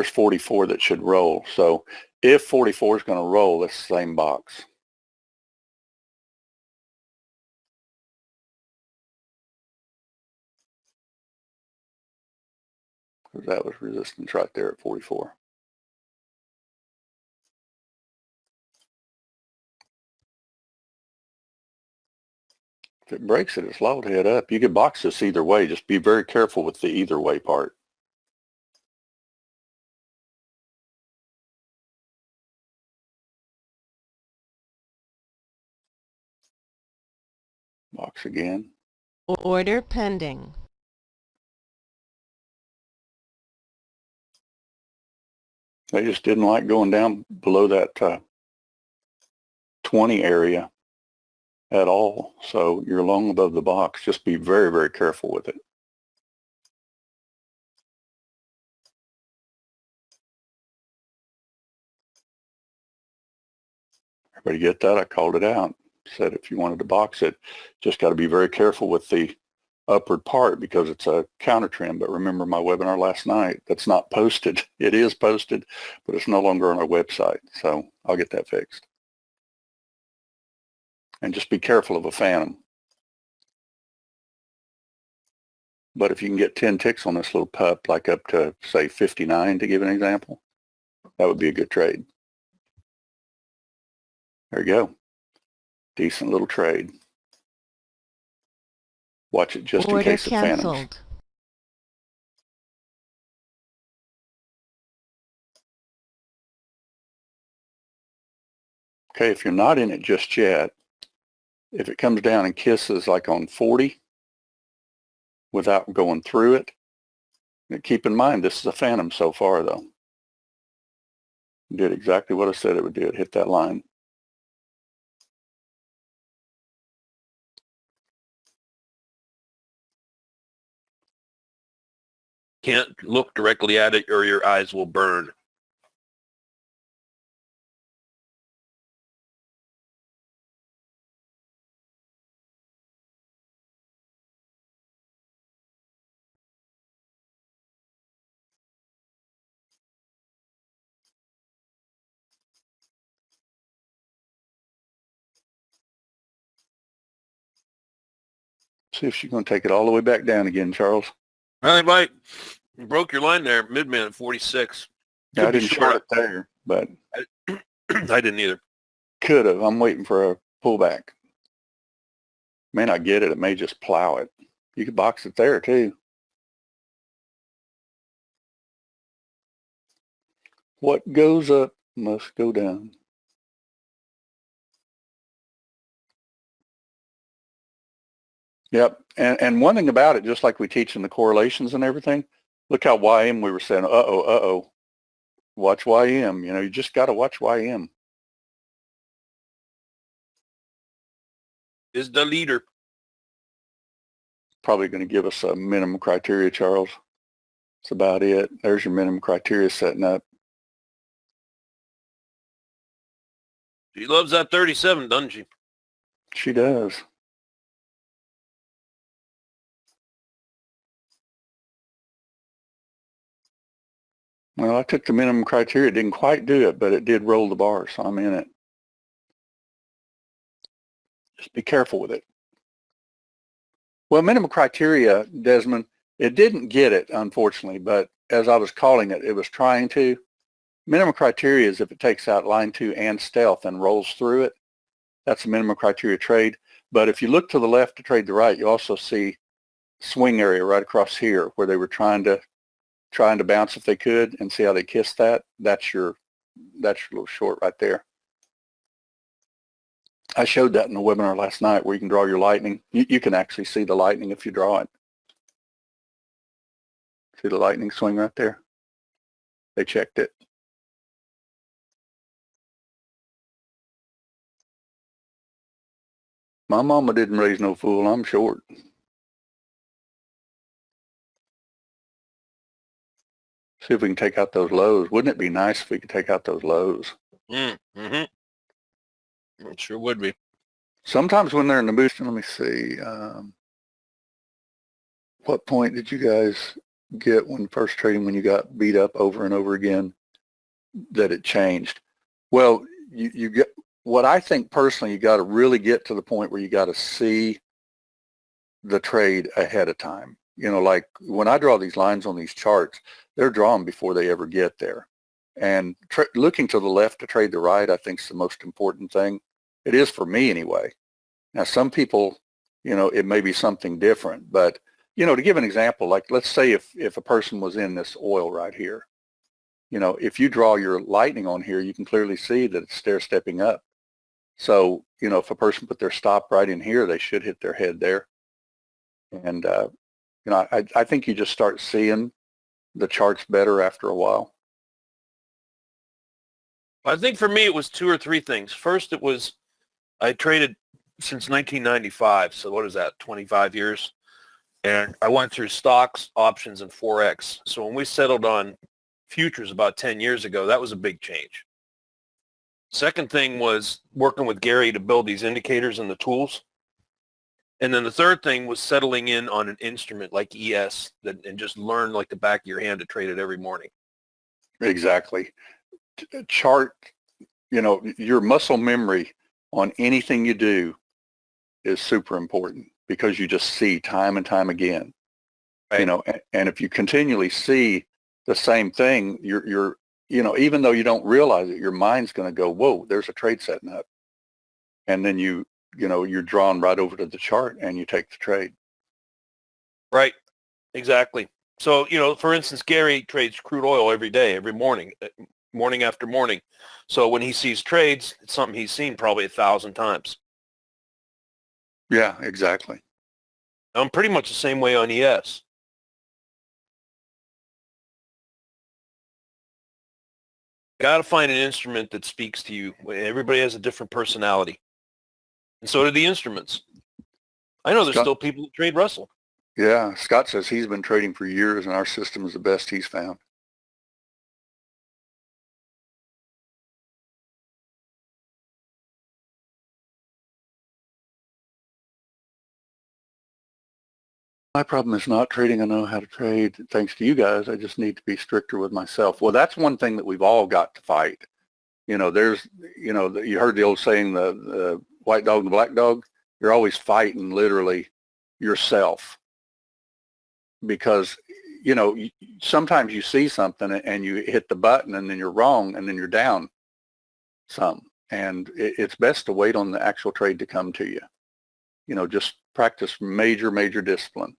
there's 44 that should roll. So if 44 is going to roll, it's the same box. Because that was resistance right there at 44. If it breaks it, it's allowed to head up. You could box this either way. Just be very careful with the either way part. Box again. Order pending. They just didn't like going down below that 20 area at all. So you're long above the box. Just be very, very careful with it. Everybody get that? I called it out. Said if you wanted to box it, just got to be very careful with the upward part because it's a counter trend. But remember my webinar last night, that's not posted. It is posted, but it's no longer on our website. So I'll get that fixed. And just be careful of a phantom. But if you can get 10 ticks on this little pup, like up to say 59 to give an example, that would be a good trade. There you go. Decent little trade. Watch it just in case of phantoms. Okay, if you're not in it just yet, if it comes down and kisses like on 40 without going through it, keep in mind this is a phantom so far though. It did exactly what I said it would do. It hit that line. Can't look directly at it or your eyes will burn. See if she's going to take it all the way back down again, Charles. I might. You broke your line there, mid-man at 46. Yeah, I didn't short it there, but I didn't either. Could have. I'm waiting for a pullback. May not get it. It may just plow it. You could box it there too. What goes up must go down. Yep. And one thing about it, just like we teach in the correlations and everything, look how YM we were saying, uh-oh, watch YM. You know, you just got to watch YM. Is the leader. Probably going to give us a minimum criteria, Charles. That's about it. There's your minimum criteria setting up. She loves that 37, doesn't she? She does. Well, I took the minimum criteria. It didn't quite do it, but it did roll the bar, so I'm in it. Just be careful with it. Well, minimum criteria, Desmond, it didn't get it, unfortunately, but as I was calling it, it was trying to. Minimum criteria is if it takes out line 2 and stealth and rolls through it. That's a minimum criteria trade. But if you look to the left to trade the right, you also see swing area right across here where they were trying to bounce if they could, and see how they kissed that. That's your little short right there. I showed that in the webinar last night where you can draw your lightning. You can actually see the lightning if you draw it. See the lightning swing right there? They checked it. My mama didn't raise no fool. I'm short. See if we can take out those lows. Wouldn't it be nice if we could take out those lows? Mm-hmm. It sure would be. Sometimes when they're in the boost, let me see. What point did you guys get when first trading, when you got beat up over and over again, that it changed? Well, you get what I think personally, you got to really get to the point where you got to see the trade ahead of time. You know, like when I draw these lines on these charts, they're drawn before they ever get there. And looking to the left to trade the right, I think is the most important thing. It is for me anyway. Now, some people, you know, it may be something different, but, you know, to give an example, like let's say if a person was in this oil right here, you know, if you draw your lightning on here, you can clearly see that it's stair stepping up. So, you know, if a person put their stop right in here, they should hit their head there. And, you know, I think you just start seeing the charts better after a while. I think for me it was two or three things. First, it was I traded since 1995, so what is that, 25 years? And I went through stocks, options, and Forex. So when we settled on futures about 10 years ago, that was a big change. Second thing was working with Gary to build these indicators and the tools. And then the third thing was settling in on an instrument like ES and just learn like the back of your hand to trade it every morning. Exactly. Chart, you know, your muscle memory on anything you do is super important because you just see time and time again. Right. You know, and if you continually see the same thing, you're, you know, even though you don't realize it, your mind's going to go, whoa, there's a trade setting up. And then you know, you're drawn right over to the chart and you take the trade. Right. Exactly. So, you know, for instance, Gary trades crude oil every day, every morning, morning after morning. So when he sees trades, it's something he's seen probably 1,000 times. Yeah, exactly. I'm pretty much the same way on ES. Got to find an instrument that speaks to you. Everybody has a different personality. And so do the instruments. I know there's still people who trade Russell. Yeah, Scott says he's been trading for years and our system is the best he's found. My problem is not trading. I know how to trade. Thanks to you guys, I just need to be stricter with myself. Well, that's one thing that we've all got to fight. You know, there's, you know, you heard the old saying, the white dog and the black dog. You're always fighting literally yourself because, you know, sometimes you see something and you hit the button and then you're wrong and then you're down some. And it's best to wait on the actual trade to come to you. You know, just practice major discipline.